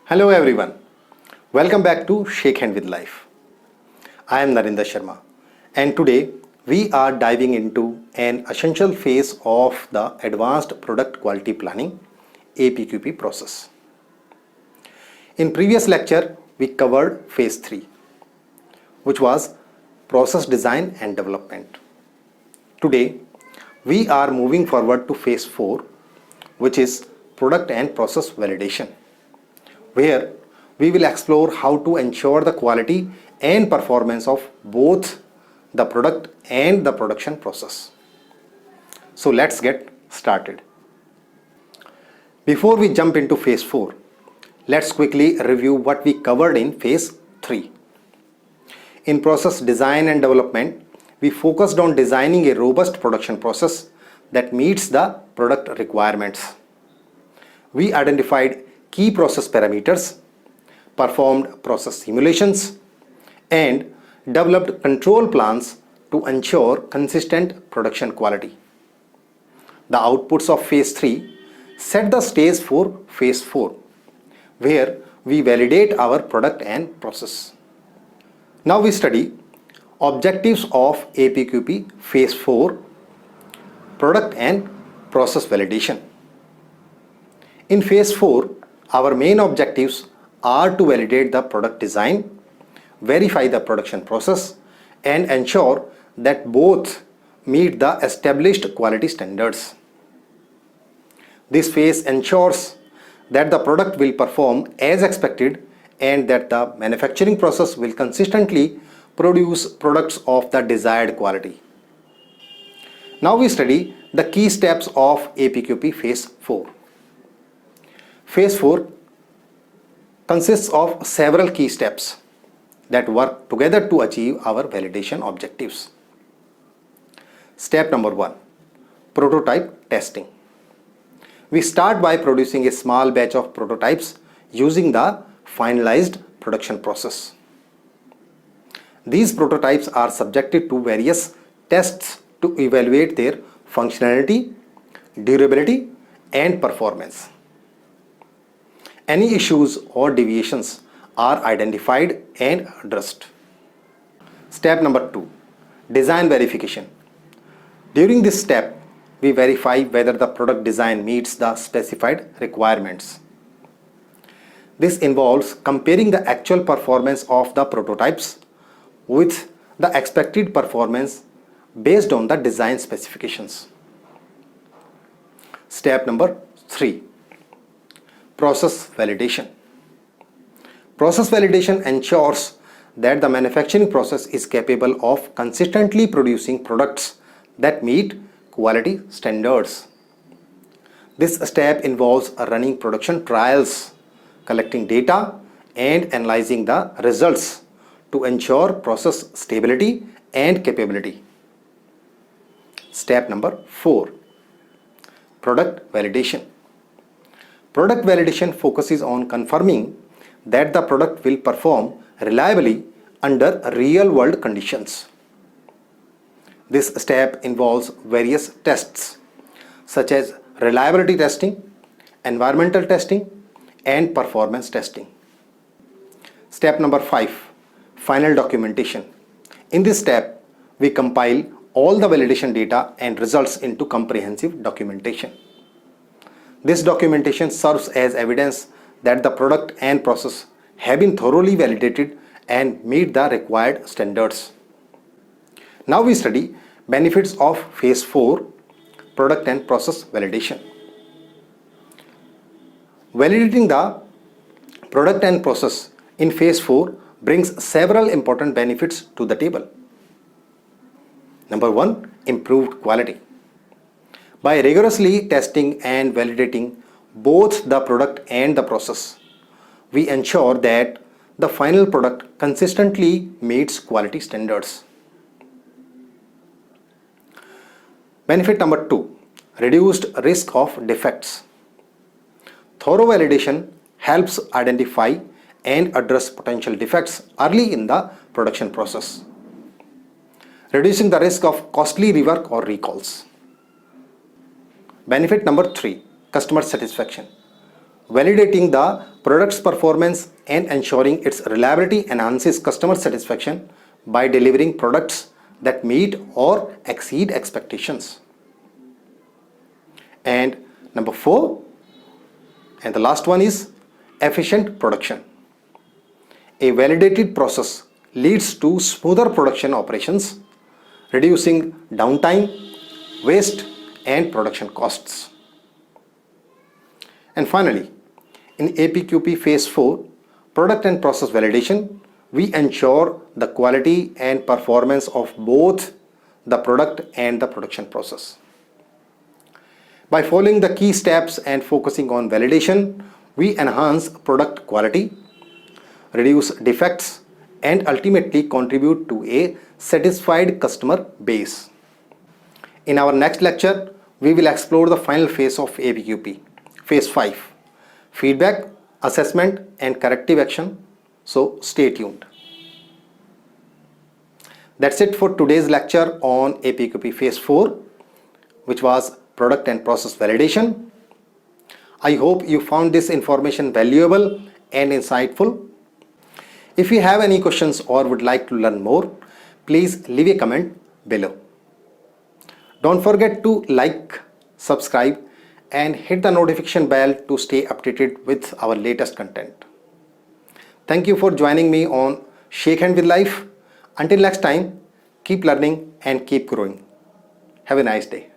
Hello everyone, welcome back to Shake Hand with Life. I am Narendra Sharma and today we are diving into an essential phase of the Advanced Product Quality Planning APQP process. In previous lecture we covered phase 3, which was process design and development. Today we are moving forward to phase 4, which is product and process validation, where we will explore how to ensure the quality and performance of both the product and the production process. So let's get started. Before we jump into phase 4, let's quickly review what we covered in phase 3. In process design and development, we focused on designing a robust production process that meets the product requirements. We identified key process parameters, performed process simulations, and developed control plans to ensure consistent production quality. The outputs of phase 3 set the stage for phase 4, where we validate our product and process. Now we study objectives of APQP phase 4, product and process validation. In phase 4, our main objectives are to validate the product design, verify the production process, and ensure that both meet the established quality standards. This phase ensures that the product will perform as expected and that the manufacturing process will consistently produce products of the desired quality. Now we study the key steps of APQP phase 4. Phase 4 consists of several key steps that work together to achieve our validation objectives. Step number 1, prototype testing. We start by producing a small batch of prototypes using the finalized production process. These prototypes are subjected to various tests to evaluate their functionality, durability, and performance. Any issues or deviations are identified and addressed. Step number 2, design verification. During this step, we verify whether the product design meets the specified requirements. This involves comparing the actual performance of the prototypes with the expected performance based on the design specifications. Step number 3, process validation. Process validation ensures that the manufacturing process is capable of consistently producing products that meet quality standards. This step involves running production trials, collecting data, and analyzing the results to ensure process stability and capability. Step number 4, product validation. Product validation focuses on confirming that the product will perform reliably under real-world conditions. This step involves various tests such as reliability testing, environmental testing, and performance testing. Step number 5, final documentation. In this step, we compile all the validation data and results into comprehensive documentation. This documentation serves as evidence that the product and process have been thoroughly validated and meet the required standards. Now we study benefits of phase 4, product and process validation. Validating the product and process in phase 4 brings several important benefits to the table. Number 1, improved quality. By rigorously testing and validating both the product and the process, we ensure that the final product consistently meets quality standards. Benefit number 2, reduced risk of defects. Thorough validation helps identify and address potential defects early in the production process, reducing the risk of costly rework or recalls. Benefit number 3, customer satisfaction. Validating the product's performance and ensuring its reliability enhances customer satisfaction by delivering products that meet or exceed expectations. And number 4, and the last one is efficient production. A validated process leads to smoother production operations, reducing downtime, waste, and production costs. And finally, in APQP Phase 4, product and process validation, we ensure the quality and performance of both the product and the production process. By following the key steps and focusing on validation, we enhance product quality, reduce defects, and ultimately contribute to a satisfied customer base. In our next lecture, we will explore the final phase of APQP, Phase 5, feedback, assessment, and corrective action. So stay tuned. That's it for today's lecture on APQP Phase 4, which was product and process validation. I hope you found this information valuable and insightful. If you have any questions or would like to learn more, please leave a comment below. Don't forget to like, subscribe, and hit the notification bell to stay updated with our latest content. Thank you for joining me on Shake Hand with Life. Until next time, keep learning and keep growing. Have a nice day.